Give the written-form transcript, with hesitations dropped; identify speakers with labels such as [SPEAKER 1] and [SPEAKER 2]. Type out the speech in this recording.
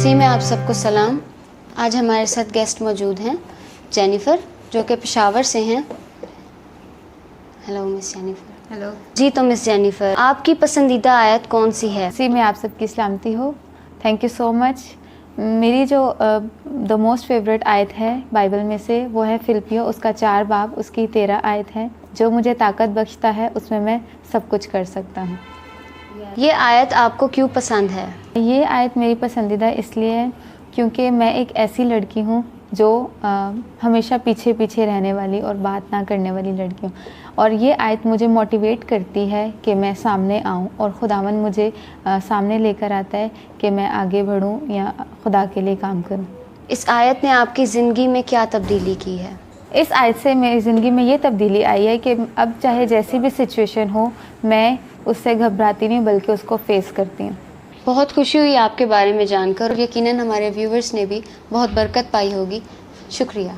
[SPEAKER 1] سی میں آپ سب کو سلام. آج ہمارے ساتھ گیسٹ موجود ہیں جینیفر جو کہ پشاور سے ہیں. ہیلو مس جینیفر.
[SPEAKER 2] ہیلو
[SPEAKER 1] جی تو مس جینیفر آپ کی پسندیدہ آیت کون سی ہے؟
[SPEAKER 2] سی میں آپ سب کی سلامتی ہو. تھینک یو سو مچ. میری جو دا موسٹ فیوریٹ آیت ہے بائبل میں سے وہ ہے فلپیو، اس کا 4 باب اس کی 13 آیت ہے. جو مجھے طاقت بخشتا ہے اس میں سب کچھ کر سکتا ہوں.
[SPEAKER 1] یہ آیت آپ کو کیوں پسند ہے؟
[SPEAKER 2] یہ آیت میری پسندیدہ اس لیے ہے کیونکہ میں ایک ایسی لڑکی ہوں جو ہمیشہ پیچھے پیچھے رہنے والی اور بات نہ کرنے والی لڑکی ہوں، اور یہ آیت مجھے موٹیویٹ کرتی ہے کہ میں سامنے آؤں، اور خداوند مجھے سامنے لے کر آتا ہے کہ میں آگے بڑھوں یا خدا کے لیے کام کروں.
[SPEAKER 1] اس آیت نے آپ کی زندگی میں کیا تبدیلی کی ہے؟
[SPEAKER 2] اس آیت سے میری زندگی میں یہ تبدیلی آئی ہے کہ اب چاہے جیسی بھی سچویشن ہو میں اس سے گھبراتی نہیں بلکہ اس کو فیس کرتی ہوں.
[SPEAKER 1] بہت خوشی ہوئی آپ کے بارے میں جان کر، اور یقیناً ہمارے ویورز نے بھی بہت برکت پائی ہوگی. شکریہ.